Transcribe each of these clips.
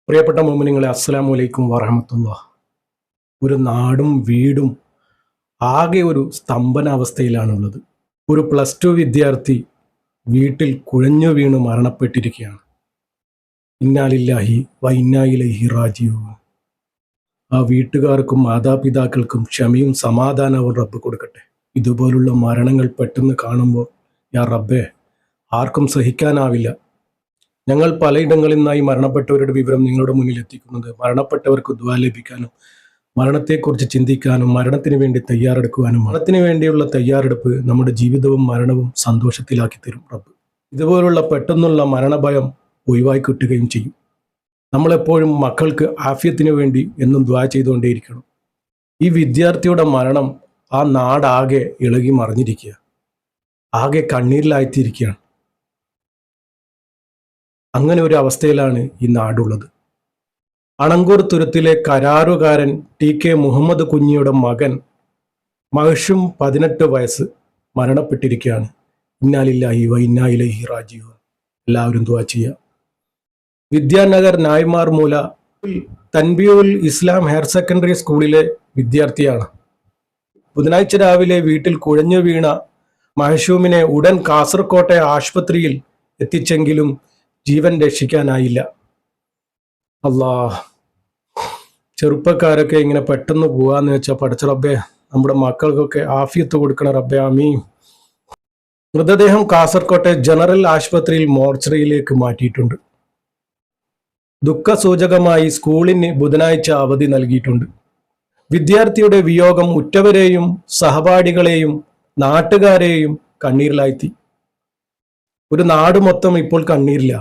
പ്രിയപ്പെട്ട മോമിനിങ്ങളെ, അസ്സലാമു അലൈക്കും വറഹമത്തുള്ളാഹ്. ഒരു നാടും വീടും ആകെ ഒരു സ്തംഭനാവസ്ഥയിലാണുള്ളത്. ഒരു +2 വിദ്യാർത്ഥി വീട്ടിൽ കുഴഞ്ഞു വീണ് മരണപ്പെട്ടിരിക്കുകയാണ്. ഇന്നാ ലില്ലാഹി വ ഇന്നാ ഇലൈഹി റാജിഊൻ. ആ വീട്ടുകാർക്കും മാതാപിതാക്കൾക്കും ക്ഷമയും സമാധാനവും റബ്ബ് കൊടുക്കട്ടെ. ഇതുപോലുള്ള മരണങ്ങൾ പെട്ടെന്ന് കാണുമ്പോൾ യാ റബ്ബേ, ആർക്കും സഹിക്കാനാവില്ല. ഞങ്ങൾ പലയിടങ്ങളിൽ നിന്നായി മരണപ്പെട്ടവരുടെ വിവരം നിങ്ങളുടെ മുന്നിൽ എത്തിക്കുന്നത് മരണപ്പെട്ടവർക്ക് ദുആ ലഭിക്കാനും മരണത്തെക്കുറിച്ച് ചിന്തിക്കാനും മരണത്തിന് വേണ്ടി തയ്യാറെടുക്കുവാനും മരണത്തിന് വേണ്ടിയുള്ള തയ്യാറെടുപ്പ് നമ്മുടെ ജീവിതവും മരണവും സന്തോഷത്തിലാക്കി തരും റബ്ബ്. ഇതുപോലുള്ള പെട്ടെന്നുള്ള മരണഭയം ഒഴിവായി കിട്ടുകയും ചെയ്യും. നമ്മളെപ്പോഴും മക്കൾക്ക് ആഫിയത്തിന് വേണ്ടി എന്നും ദുആ ചെയ്തുകൊണ്ടേയിരിക്കണം. ഈ വിദ്യാർത്ഥിയുടെ മരണം ആ നാടാകെ ഇളകി മറിഞ്ഞിരിക്കുക, ആകെ കണ്ണീരിലായിത്തിരിക്കുകയാണ്. അങ്ങനെ ഒരു അവസ്ഥയിലാണ് ഈ നാടുള്ളത്. അണങ്കൂർ തുരുത്തിലെ കരാറുകാരൻ ടി.കെ. മുഹമ്മദ് കുഞ്ഞിയുടെ മകൻ മഹ്ഷൂം 18 വയസ്സ് മരണപ്പെട്ടിരിക്കുകയാണ്. ഇന്നാ ലില്ലാഹി വ ഇന്നാ ഇലൈഹി റാജിഊൻ. എല്ലാവരും ദുആ ചെയ്യുക. വിദ്യാനഗർ നായ്മാർ മൂല തൻബീഉൽ ഇസ്ലാം ഹയർ സെക്കൻഡറി സ്കൂളിലെ വിദ്യാർത്ഥിയാണ്. ബുധനാഴ്ച രാവിലെ വീട്ടിൽ കുഴഞ്ഞു വീണ മഹ്ഷൂമിനെ ഉടൻ കാസർകോട്ടെ ആശുപത്രിയിൽ എത്തിച്ചെങ്കിലും ജീവൻ രക്ഷിക്കാനായില്ല. അല്ലാഹ്, ചെറുപ്പക്കാരൊക്കെ ഇങ്ങനെ പെട്ടെന്ന് പോവാന്ന് വെച്ചാൽ പഠിച്ച റബ്ബേ, നമ്മുടെ മക്കൾക്കൊക്കെ ആഫിയത്ത് കൊടുക്കണ റബ്ബേ, ആമീൻ. മൃതദേഹം കാസർകോട്ടെ ജനറൽ ആശുപത്രിയിൽ മോർച്ചറിയിലേക്ക് മാറ്റിയിട്ടുണ്ട്. ദുഃഖസൂചകമായി സ്കൂളിന് ബുധനാഴ്ച അവധി നൽകിയിട്ടുണ്ട്. വിദ്യാർത്ഥിയുടെ വിയോഗം ഉറ്റവരെയും സഹപാഠികളെയും നാട്ടുകാരെയും കണ്ണീരിലാഴ്ത്തി. ഒരു നാട് മൊത്തം ഇപ്പോൾ കണ്ണീരില്ല.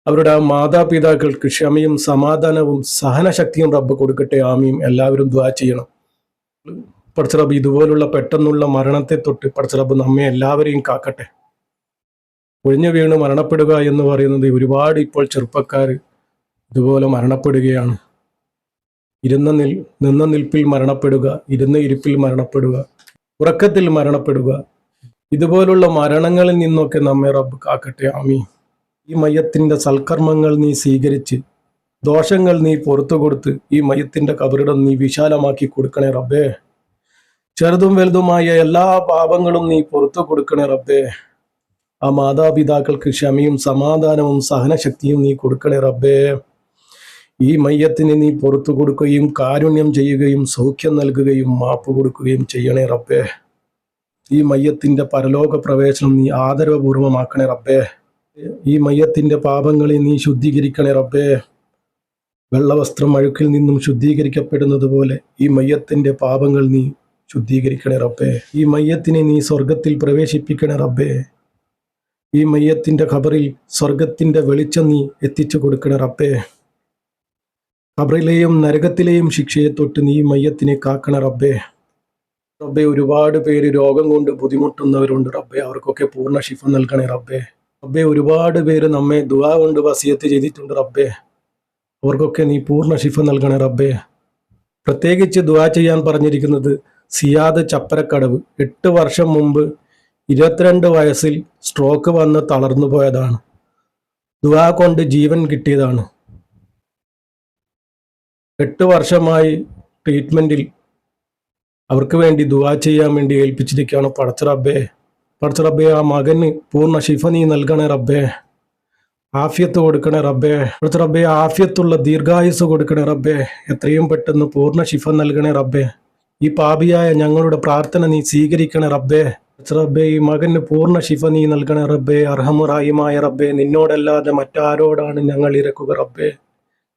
അവരുടെ മാതാപിതാക്കൾക്ക് ക്ഷമയും സമാധാനവും സഹനശക്തിയും റബ്ബ് കൊടുക്കട്ടെ, ആമീൻ. എല്ലാവരും ദുആ ചെയ്യണം. പടച്ച റബ്ബ് ഇതുപോലുള്ള പെട്ടെന്നുള്ള മരണത്തെ തൊട്ട് പടച്ച റബ്ബ് നമ്മെ എല്ലാവരെയും കാക്കട്ടെ. ഒഴിഞ്ഞു വീണ് മരണപ്പെടുക എന്ന് പറയുന്നത് ഒരുപാട് ഇപ്പോൾ ചെറുപ്പക്കാർ ഇതുപോലെ മരണപ്പെടുകയാണ്. നിന്ന നിൽപ്പിൽ മരണപ്പെടുക, ഇരുന്ന ഇരിപ്പിൽ മരണപ്പെടുക, ഉറക്കത്തിൽ മരണപ്പെടുക. ഇതുപോലുള്ള മരണങ്ങളിൽ നിന്നൊക്കെ നമ്മെ റബ്ബ് കാക്കട്ടെ, ആമീൻ. ഈ മയ്യത്തിന്റെ സൽക്കർമ്മങ്ങൾ നീ സ്വീകരിച്ച് ദോഷങ്ങൾ നീ പുറത്തു കൊടുത്ത് ഈ മയ്യത്തിന്റെ കബറിടം നീ വിശാലമാക്കി കൊടുക്കണേ റബ്ബേ. ചെറുതും വലുതുമായ എല്ലാ പാപങ്ങളും നീ പുറത്തു കൊടുക്കണേ റബ്ബേ. ആ മാതാപിതാക്കൾക്ക് ക്ഷമയും സമാധാനവും സഹനശക്തിയും നീ കൊടുക്കണേ റബ്ബേ. ഈ മയ്യത്തിന് നീ പുറത്തു കൊടുക്കുകയും കാരുണ്യം ചെയ്യുകയും സൗഖ്യം നൽകുകയും മാപ്പ് കൊടുക്കുകയും ചെയ്യണേ റബ്ബേ. ഈ മയ്യത്തിന്റെ പരലോക പ്രവേശനം നീ ആദരവപൂർവമാക്കണേ റബ്ബേ. ഈ മയ്യത്തിന്റെ പാപങ്ങളെ നീ ശുദ്ധീകരിക്കണേ റബ്ബേ. വെള്ളവസ്ത്രം അഴുക്കിൽ നിന്നും ശുദ്ധീകരിക്കപ്പെടുന്നത് പോലെ ഈ മയ്യത്തിന്റെ പാപങ്ങൾ നീ ശുദ്ധീകരിക്കണേ റബ്ബേ. ഈ മയ്യത്തിനെ നീ സ്വർഗത്തിൽ പ്രവേശിപ്പിക്കണേ റബ്ബേ. ഈ മയ്യത്തിന്റെ ഖബറിൽ സ്വർഗത്തിന്റെ വെളിച്ചം നീ എത്തിച്ചു കൊടുക്കണേ റബ്ബേ. ഖബറിലെയും നരകത്തിലെയും ശിക്ഷയെ തൊട്ട് നീ മയ്യത്തിനെ കാക്കണേ റബ്ബേ. റബ്ബേ, ഒരുപാട് പേര് രോഗം കൊണ്ട് ബുദ്ധിമുട്ടുന്നവരുണ്ട് റബ്ബേ, അവർക്കൊക്കെ പൂർണ്ണ ശിഫ നൽകണേ റബ്ബേ. റബ്ബേ, ഒരുപാട് പേര് നമ്മെ ദുആ കൊണ്ട് വസിയത്ത് ചെയ്തിട്ടുണ്ട് റബ്ബേ, അവർക്കൊക്കെ നീ പൂർണ്ണ ശിഫ നൽകണേ റബ്ബേ. പ്രത്യേകിച്ച് ദുആ ചെയ്യാൻ പറഞ്ഞിരിക്കുന്നത് സിയാദ് ചപ്പരക്കടവ്. 8 വർഷം മുമ്പ് 22 വയസ്സിൽ സ്ട്രോക്ക് വന്ന് തളർന്നു പോയതാണ്. ദുആ കൊണ്ട് ജീവൻ കിട്ടിയതാണ്. 8 വർഷമായി ട്രീറ്റ്മെന്റിൽ. അവർക്ക് വേണ്ടി ദുആ ചെയ്യാൻ വേണ്ടി ഏൽപ്പിച്ചിരിക്കുകയാണ്. പടച്ച റബ്ബേ, ആ മകന് പൂർണ്ണ ശിഫ നീ നൽകണേ റബ്ബേ. ആഫിയത്ത് കൊടുക്കണേ റബ്ബേ. പടച്ച റബ്ബേ, ആഫിയത്തുള്ള ദീർഘായുസ് കൊടുക്കണേ റബ്ബേ. എത്രയും പെട്ടെന്ന് പൂർണ്ണ ശിഫ നൽകണേ റബ്ബേ. ഈ പാപിയായ ഞങ്ങളുടെ പ്രാർത്ഥന നീ സ്വീകരിക്കണേ റബ്ബേ. പടച്ച റബ്ബേ, ഈ മകന് പൂർണ്ണ ശിഫ നീ നൽകണേ റബ്ബേ. അർഹമുറാഹിമായ റബ്ബേ, നിന്നോടല്ലാതെ മറ്റാരോടാണ് ഞങ്ങൾ ഇരക്കുക റബ്ബേ.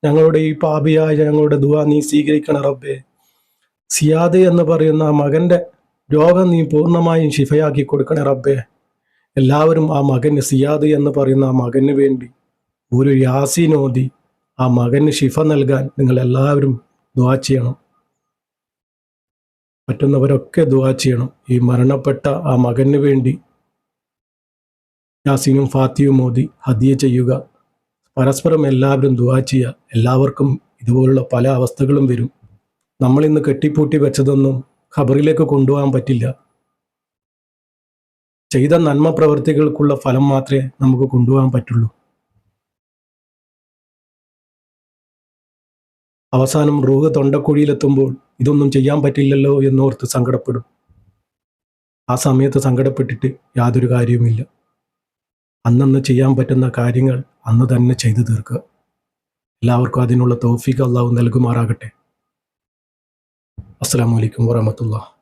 ഞങ്ങളുടെ ഈ പാപിയായ ഞങ്ങളുടെ ദുആ നീ സ്വീകരിക്കണേ റബ്ബേ. സിയാദ് എന്ന് പറയുന്ന ആ മകന്റെ രോഗം നീ പൂർണ്ണമായും ശിഫയാക്കി കൊടുക്കണേ റബ്ബേ. എല്ലാവരും ആ മകന്, സിയാദ് എന്ന് പറയുന്ന ആ മകന് വേണ്ടി ഒരു യാസീൻ ഓതി ആ മകന് ശിഫ നൽകാൻ നിങ്ങൾ എല്ലാവരും ദുആ ചെയ്യണം. പറ്റുന്നവരൊക്കെ ദുആ ചെയ്യണം. ഈ മരണപ്പെട്ട ആ മകന് വേണ്ടി യാസീനും ഫാത്തിയും ഓതി ഹദിയ ചെയ്യുക. പരസ്പരം എല്ലാവരും ദുആ ചെയ്യുക. എല്ലാവർക്കും ഇതുപോലുള്ള പല അവസ്ഥകളും വരും. നമ്മളിന്ന് കെട്ടിപ്പൂട്ടി വെച്ചതൊന്നും ഖബറിലേക്ക് കൊണ്ടുപോകാൻ പറ്റില്ല. ചെയ്ത നന്മ പ്രവർത്തികൾക്കുള്ള ഫലം മാത്രമേ നമുക്ക് കൊണ്ടുപോകാൻ പറ്റുള്ളൂ. അവസാനം റൂഹ് തൊണ്ടക്കുഴിയിലെത്തുമ്പോൾ ഇതൊന്നും ചെയ്യാൻ പറ്റില്ലല്ലോ എന്നോർത്ത് സങ്കടപ്പെടും. ആ സമയത്ത് സങ്കടപ്പെട്ടിട്ട് യാതൊരു കാര്യവുമില്ല. അന്നന്ന് ചെയ്യാൻ പറ്റുന്ന കാര്യങ്ങൾ അന്ന് തന്നെ ചെയ്തു തീർക്കുക. എല്ലാവർക്കും അതിനുള്ള തൗഫീഖ് അല്ലാഹു നൽകുമാറാകട്ടെ. അസ്സലാമു അലൈക്കും വറഹ്മത്തുള്ളാഹി.